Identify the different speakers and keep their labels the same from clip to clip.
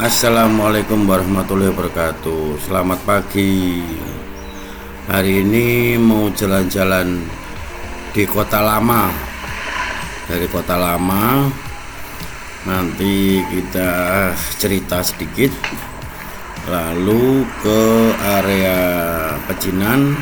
Speaker 1: Assalamualaikum warahmatullahi wabarakatuh. Selamat pagi. Hari ini mau jalan-jalan di Kota Lama. Dari Kota Lama nanti kita cerita sedikit, lalu ke area Pecinan,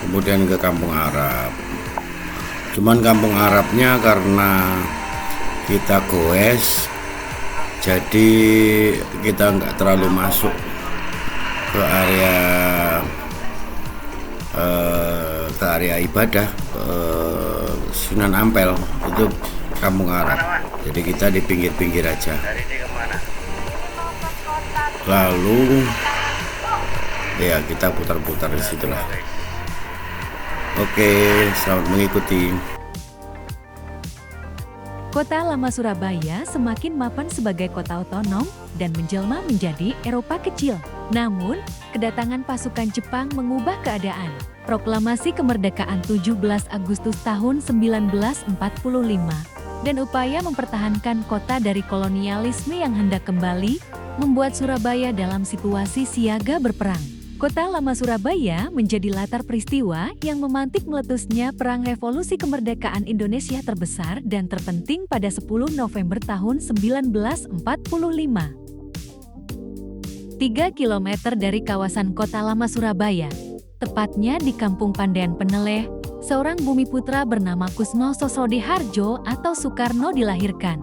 Speaker 1: kemudian ke Kampung Arab. Cuman Kampung Arabnya karena kita goes, jadi kita nggak terlalu masuk ke area ibadah, Sunan Ampel itu Kampung Arab. Jadi kita di pinggir-pinggir aja. Lalu ya kita putar-putar di situlah. Oke, selamat mengikuti.
Speaker 2: Kota Lama Surabaya semakin mapan sebagai kota otonom dan menjelma menjadi Eropa kecil. Namun, kedatangan pasukan Jepang mengubah keadaan. Proklamasi kemerdekaan 17 Agustus tahun 1945 dan upaya mempertahankan kota dari kolonialisme yang hendak kembali membuat Surabaya dalam situasi siaga berperang. Kota Lama Surabaya menjadi latar peristiwa yang memantik meletusnya Perang Revolusi Kemerdekaan Indonesia terbesar dan terpenting pada 10 November tahun 1945. 3 km dari kawasan Kota Lama Surabaya, tepatnya di Kampung Pandean Peneleh, seorang bumi putra bernama Kusno Sosrodeharjo atau Soekarno dilahirkan.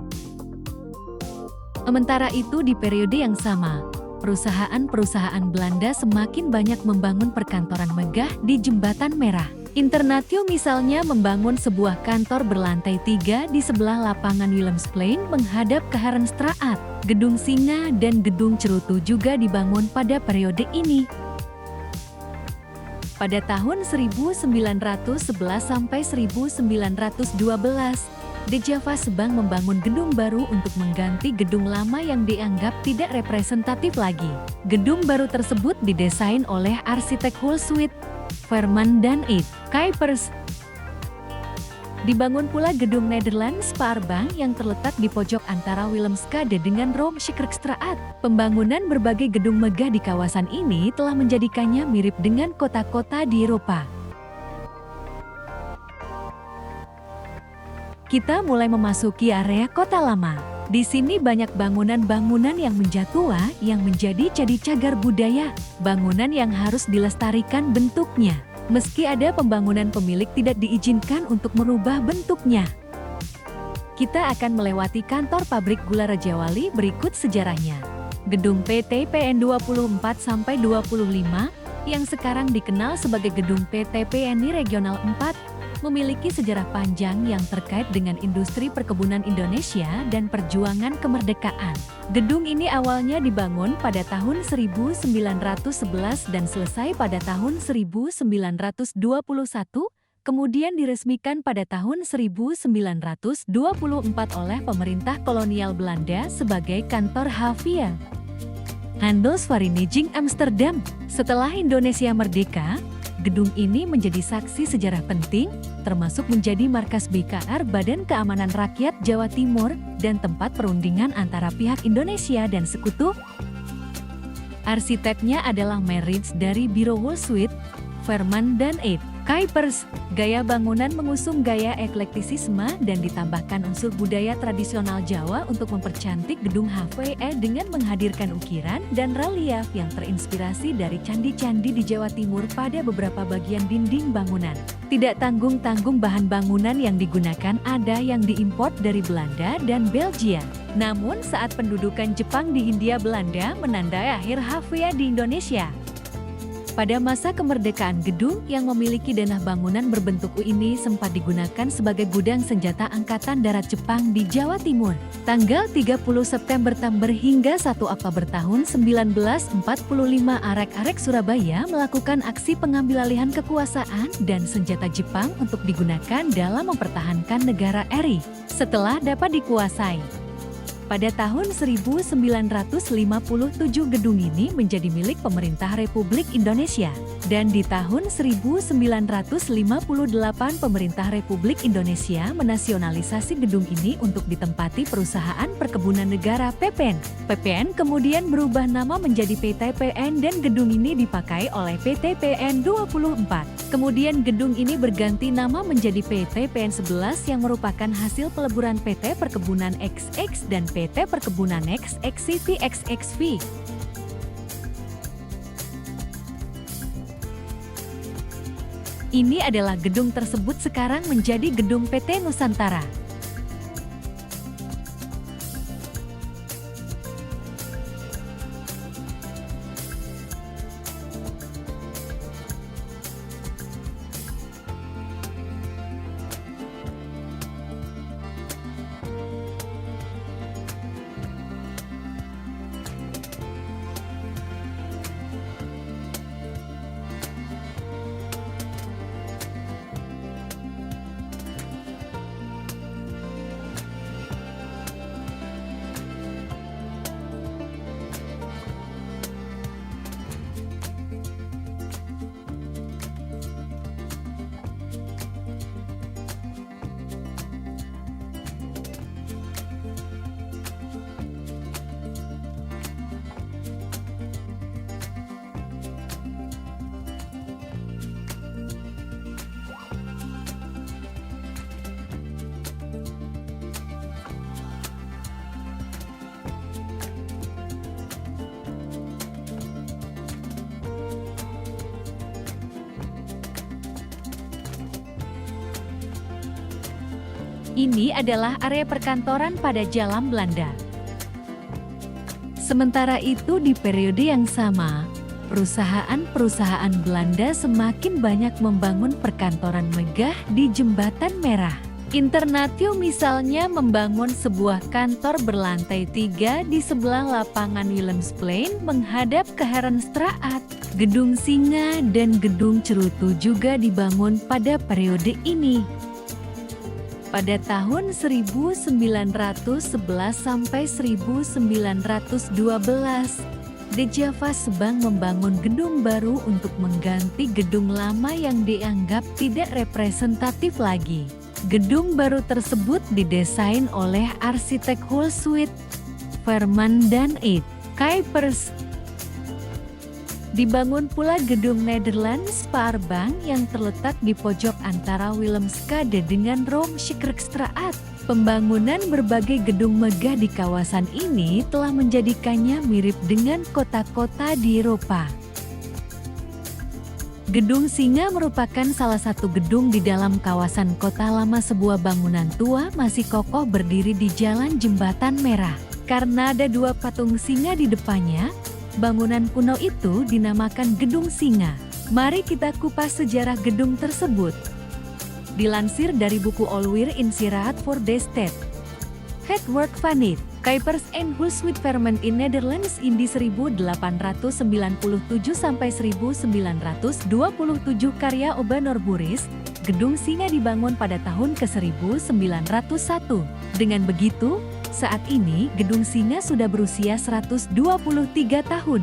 Speaker 2: Sementara itu di periode yang sama, perusahaan-perusahaan Belanda semakin banyak membangun perkantoran megah di Jembatan Merah. Internatio misalnya membangun sebuah kantor berlantai 3 di sebelah lapangan Willemsplein menghadap ke Herenstraat. Gedung Singa dan Gedung Cerutu juga dibangun pada periode ini. Pada tahun 1911 sampai 1912, De Java Sebang membangun gedung baru untuk mengganti gedung lama yang dianggap tidak representatif lagi. Gedung baru tersebut didesain oleh arsitek Hulswit, Verman dan Eid Kuipers. Dibangun pula gedung Nederlands Spaarbank yang terletak di pojok antara Willemskade dengan Roomschikkerstraat. Pembangunan berbagai gedung megah di kawasan ini telah menjadikannya mirip dengan kota-kota di Eropa. Kita mulai memasuki area Kota Lama. Di sini banyak bangunan-bangunan yang menjatua yang menjadi jadi cagar budaya, bangunan yang harus dilestarikan bentuknya. Meski ada pembangunan pemilik tidak diizinkan untuk merubah bentuknya. Kita akan melewati kantor pabrik gula Rajawali berikut sejarahnya. Gedung PT PN 24-25 yang sekarang dikenal sebagai Gedung PT PNI Regional 4 memiliki sejarah panjang yang terkait dengan industri perkebunan Indonesia dan perjuangan kemerdekaan. Gedung ini awalnya dibangun pada tahun 1911 dan selesai pada tahun 1921, kemudian diresmikan pada tahun 1924 oleh pemerintah kolonial Belanda sebagai kantor Havia Handelsvereniging Amsterdam. Setelah Indonesia merdeka, gedung ini menjadi saksi sejarah penting, termasuk menjadi markas BKR Badan Keamanan Rakyat Jawa Timur dan tempat perundingan antara pihak Indonesia dan sekutu. Arsiteknya adalah Meritz dari Biro Hulswit, Verman dan Eid Kuipers. Gaya bangunan mengusung gaya eklektisisme dan ditambahkan unsur budaya tradisional Jawa untuk mempercantik gedung HVE dengan menghadirkan ukiran dan relief yang terinspirasi dari candi-candi di Jawa Timur pada beberapa bagian dinding bangunan. Tidak tanggung-tanggung bahan bangunan yang digunakan ada yang diimpor dari Belanda dan Belgia. Namun saat pendudukan Jepang di Hindia Belanda menandai akhir HVE di Indonesia. Pada masa kemerdekaan, gedung yang memiliki denah bangunan berbentuk U ini sempat digunakan sebagai gudang senjata Angkatan Darat Jepang di Jawa Timur. Tanggal 30 September hingga 1 Oktober tahun 1945, arek-arek Surabaya melakukan aksi pengambilalihan kekuasaan dan senjata Jepang untuk digunakan dalam mempertahankan negara RI setelah dapat dikuasai. Pada tahun 1957 gedung ini menjadi milik pemerintah Republik Indonesia. Dan di tahun 1958 pemerintah Republik Indonesia menasionalisasi gedung ini untuk ditempati perusahaan perkebunan negara PPN. PPN kemudian berubah nama menjadi PTPN dan gedung ini dipakai oleh PTPN 24. Kemudian gedung ini berganti nama menjadi PTPN 11 yang merupakan hasil peleburan PT Perkebunan XX dan PT Perkebunan XXV XXV. Ini adalah gedung tersebut sekarang menjadi gedung PT Nusantara. Ini adalah area perkantoran pada zaman Belanda. Sementara itu di periode yang sama, perusahaan-perusahaan Belanda semakin banyak membangun perkantoran megah di Jembatan Merah. Internatio misalnya membangun sebuah kantor berlantai 3 di sebelah lapangan Willemsplein menghadap ke Herenstraat. Gedung Singa dan Gedung Cerutu juga dibangun pada periode ini. Pada tahun 1911 sampai 1912, De Java Sebang membangun gedung baru untuk mengganti gedung lama yang dianggap tidak representatif lagi. Gedung baru tersebut didesain oleh arsitek Hulswit, Verman dan Ed Kuipers. Dibangun pula gedung Nederlands Spaarbank yang terletak di pojok antara Willemskade dengan Romskirkstraat. Pembangunan berbagai gedung megah di kawasan ini telah menjadikannya mirip dengan kota-kota di Eropa. Gedung Singa merupakan salah satu gedung di dalam kawasan kota lama. Sebuah bangunan tua masih kokoh berdiri di Jalan Jembatan Merah. Karena ada dua patung singa di depannya, bangunan kuno itu dinamakan Gedung Singa. Mari kita kupas sejarah gedung tersebut. Dilansir dari buku Alweer in Sieraad voor de Stad, Het Werk van het Kuipers en Hulswit Verman in Netherlands Indi 1897 sampai 1927 karya Oba Norburis. Gedung Singa dibangun pada tahun ke-1901. Dengan begitu, saat ini Gedung Singa sudah berusia 123 tahun.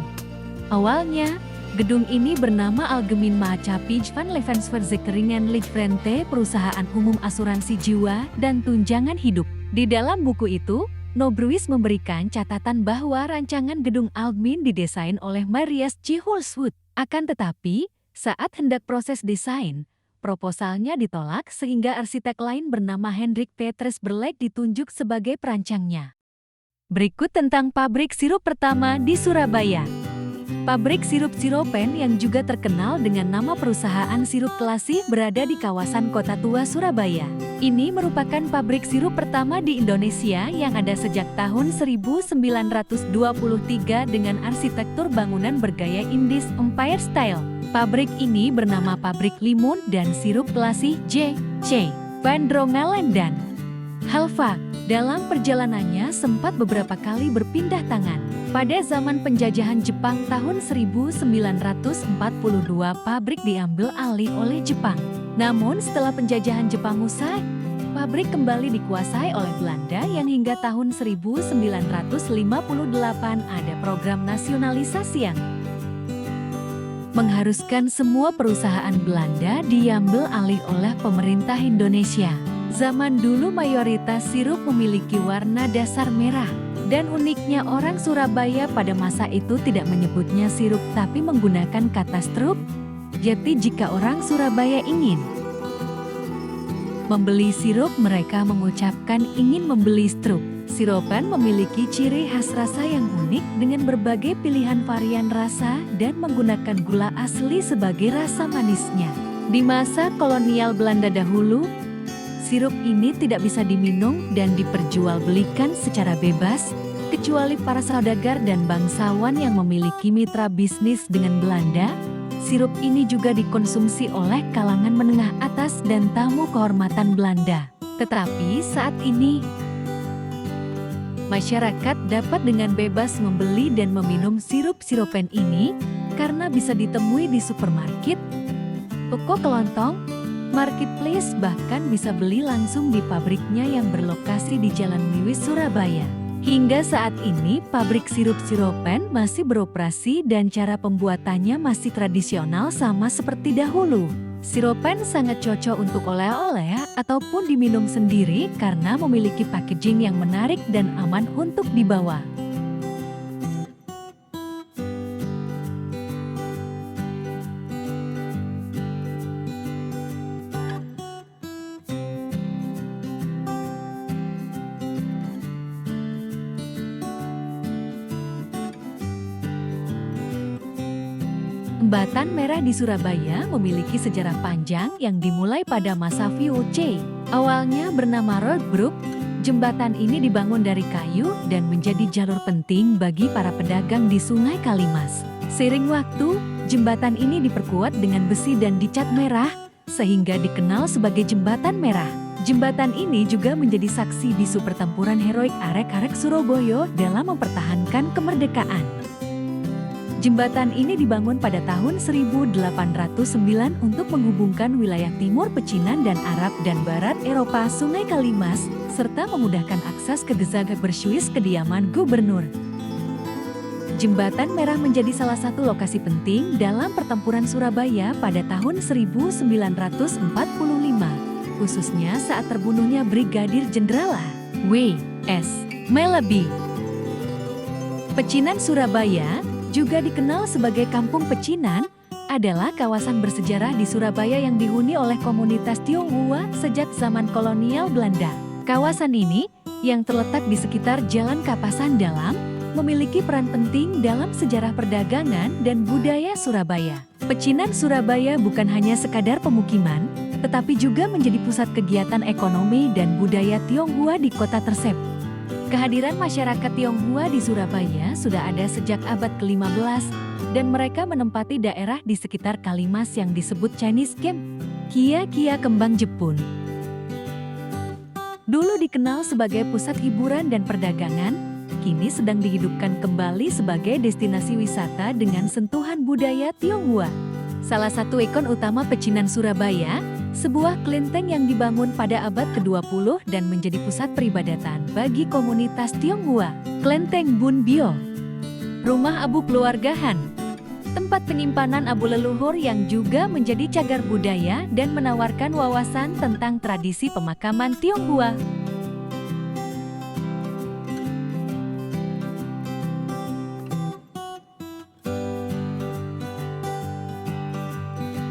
Speaker 2: Awalnya, gedung ini bernama Algemeen Maatschappij van Levensverzekeringen Livrente, perusahaan umum asuransi jiwa dan tunjangan hidup. Di dalam buku itu, Norburis memberikan catatan bahwa rancangan gedung Algemeen didesain oleh Marius J. Hulswood. Akan tetapi, saat hendak proses desain, proposalnya ditolak sehingga arsitek lain bernama Hendrik Petrus Berlek ditunjuk sebagai perancangnya. Berikut tentang pabrik sirup pertama di Surabaya. Pabrik sirup Siropen yang juga terkenal dengan nama perusahaan sirup Kelasi berada di kawasan Kota Tua Surabaya. Ini merupakan pabrik sirup pertama di Indonesia yang ada sejak tahun 1923 dengan arsitektur bangunan bergaya Indies Empire Style. Pabrik ini bernama Pabrik Limun dan Sirup Kelasi J.C. Bandrongalan dan Halva. Dalam perjalanannya sempat beberapa kali berpindah tangan. Pada zaman penjajahan Jepang tahun 1942, pabrik diambil alih oleh Jepang. Namun setelah penjajahan Jepang usai, pabrik kembali dikuasai oleh Belanda yang hingga tahun 1958 ada program nasionalisasi yang mengharuskan semua perusahaan Belanda diambil alih oleh pemerintah Indonesia. Zaman dulu mayoritas sirup memiliki warna dasar merah. Dan uniknya orang Surabaya pada masa itu tidak menyebutnya sirup tapi menggunakan kata strup. Jadi jika orang Surabaya ingin membeli sirup, mereka mengucapkan ingin membeli strup. Siropen memiliki ciri khas rasa yang unik dengan berbagai pilihan varian rasa dan menggunakan gula asli sebagai rasa manisnya. Di masa kolonial Belanda dahulu, sirup ini tidak bisa diminum dan diperjualbelikan secara bebas, kecuali para saudagar dan bangsawan yang memiliki mitra bisnis dengan Belanda. Sirup ini juga dikonsumsi oleh kalangan menengah atas dan tamu kehormatan Belanda. Tetapi saat ini, masyarakat dapat dengan bebas membeli dan meminum sirup-siropen ini karena bisa ditemui di supermarket, toko kelontong, marketplace, bahkan bisa beli langsung di pabriknya yang berlokasi di Jalan Wiwis, Surabaya. Hingga saat ini pabrik sirup-siropen masih beroperasi dan cara pembuatannya masih tradisional sama seperti dahulu. Siropen sangat cocok untuk oleh-oleh ataupun diminum sendiri karena memiliki packaging yang menarik dan aman untuk dibawa. Jembatan Merah di Surabaya memiliki sejarah panjang yang dimulai pada masa VOC. Awalnya bernama Road Brook, jembatan ini dibangun dari kayu dan menjadi jalur penting bagi para pedagang di Sungai Kalimas. Seiring waktu, jembatan ini diperkuat dengan besi dan dicat merah, sehingga dikenal sebagai Jembatan Merah. Jembatan ini juga menjadi saksi bisu pertempuran heroik arek-arek Surabaya dalam mempertahankan kemerdekaan. Jembatan ini dibangun pada tahun 1809 untuk menghubungkan wilayah timur pecinan dan Arab dan barat Eropa Sungai Kalimas, serta memudahkan akses ke Gezaga Bersuis kediaman gubernur. Jembatan Merah menjadi salah satu lokasi penting dalam pertempuran Surabaya pada tahun 1945, khususnya saat terbunuhnya Brigadir Jenderal W.S. Melebi. Pecinan Surabaya, juga dikenal sebagai Kampung Pecinan, adalah kawasan bersejarah di Surabaya yang dihuni oleh komunitas Tionghoa sejak zaman kolonial Belanda. Kawasan ini, yang terletak di sekitar Jalan Kapasan Dalam, memiliki peran penting dalam sejarah perdagangan dan budaya Surabaya. Pecinan Surabaya bukan hanya sekadar pemukiman, tetapi juga menjadi pusat kegiatan ekonomi dan budaya Tionghoa di kota tersebut. Kehadiran masyarakat Tionghoa di Surabaya sudah ada sejak abad ke-15 dan mereka menempati daerah di sekitar Kalimas yang disebut Chinese Camp, Kia Kembang Jepun. Dulu dikenal sebagai pusat hiburan dan perdagangan, kini sedang dihidupkan kembali sebagai destinasi wisata dengan sentuhan budaya Tionghoa. Salah satu ikon utama Pecinan Surabaya, sebuah kelenteng yang dibangun pada abad ke-20 dan menjadi pusat peribadatan bagi komunitas Tionghoa. Kelenteng Bun Bio, rumah abu keluarga Han, tempat penyimpanan abu leluhur yang juga menjadi cagar budaya dan menawarkan wawasan tentang tradisi pemakaman Tionghoa.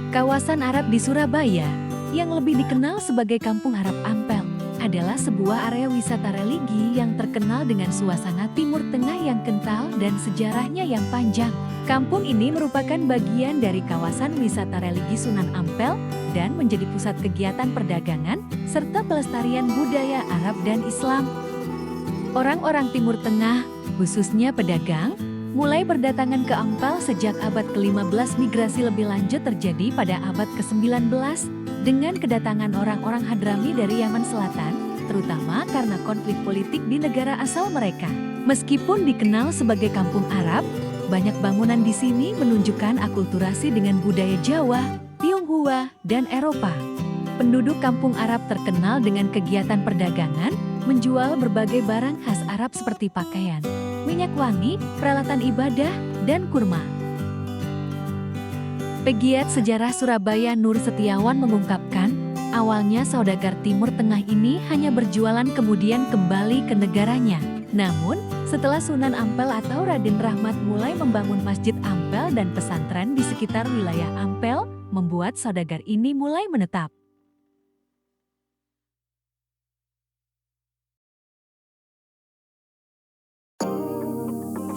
Speaker 2: Kawasan Arab di Surabaya, yang lebih dikenal sebagai Kampung Arab Ampel, adalah sebuah area wisata religi yang terkenal dengan suasana Timur Tengah yang kental dan sejarahnya yang panjang. Kampung ini merupakan bagian dari kawasan wisata religi Sunan Ampel dan menjadi pusat kegiatan perdagangan serta pelestarian budaya Arab dan Islam. Orang-orang Timur Tengah, khususnya pedagang, mulai berdatangan ke Ampel sejak abad ke-15. Migrasi lebih lanjut terjadi pada abad ke-19 dengan kedatangan orang-orang Hadrami dari Yaman Selatan, terutama karena konflik politik di negara asal mereka. Meskipun dikenal sebagai kampung Arab, banyak bangunan di sini menunjukkan akulturasi dengan budaya Jawa, Tionghoa, dan Eropa. Penduduk kampung Arab terkenal dengan kegiatan perdagangan, menjual berbagai barang khas Arab seperti pakaian, minyak wangi, peralatan ibadah, dan kurma. Pegiat sejarah Surabaya Nur Setiawan mengungkapkan, awalnya saudagar Timur Tengah ini hanya berjualan kemudian kembali ke negaranya. Namun, setelah Sunan Ampel atau Raden Rahmat mulai membangun Masjid Ampel dan pesantren di sekitar wilayah Ampel, membuat saudagar ini mulai menetap.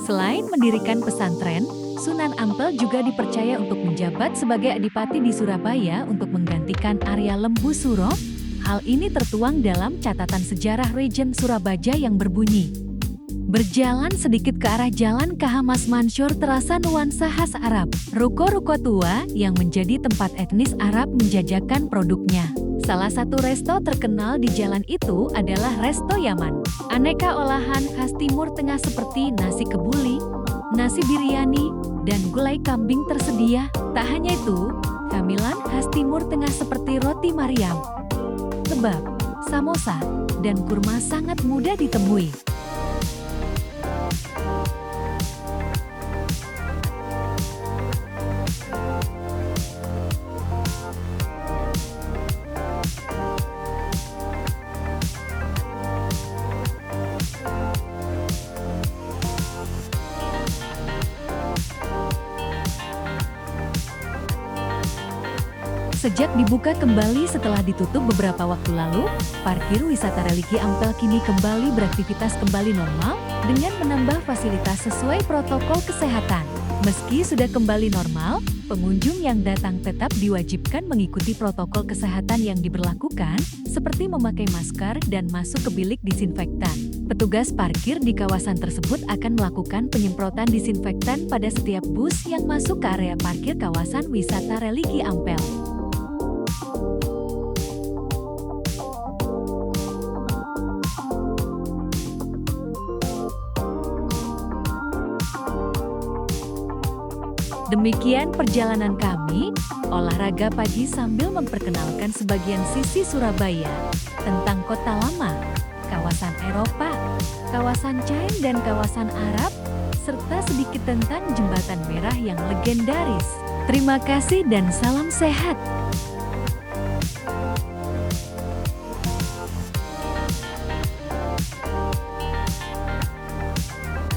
Speaker 2: Selain mendirikan pesantren, Sunan Ampel juga dipercaya untuk menjabat sebagai adipati di Surabaya untuk menggantikan Arya Lembu Suro. Hal ini tertuang dalam catatan sejarah Regen Surabaja yang berbunyi, berjalan sedikit ke arah jalan KH Mas Mansur terasa nuansa khas Arab. Ruko-ruko tua yang menjadi tempat etnis Arab menjajakan produknya. Salah satu resto terkenal di jalan itu adalah Resto Yaman. Aneka olahan khas Timur Tengah seperti nasi kebuli, nasi biryani, dan gulai kambing tersedia. Tak hanya itu, camilan khas Timur Tengah seperti roti Mariam, kebab, samosa, dan kurma sangat mudah ditemui. Sejak dibuka kembali setelah ditutup beberapa waktu lalu, parkir wisata religi Ampel kini kembali beraktivitas kembali normal dengan menambah fasilitas sesuai protokol kesehatan. Meski sudah kembali normal, pengunjung yang datang tetap diwajibkan mengikuti protokol kesehatan yang diberlakukan, seperti memakai masker dan masuk ke bilik disinfektan. Petugas parkir di kawasan tersebut akan melakukan penyemprotan disinfektan pada setiap bus yang masuk ke area parkir kawasan wisata religi Ampel. Demikian perjalanan kami, olahraga pagi sambil memperkenalkan sebagian sisi Surabaya, tentang kota lama, kawasan Eropa, kawasan Caen dan kawasan Arab, serta sedikit tentang jembatan merah yang legendaris. Terima kasih dan salam sehat.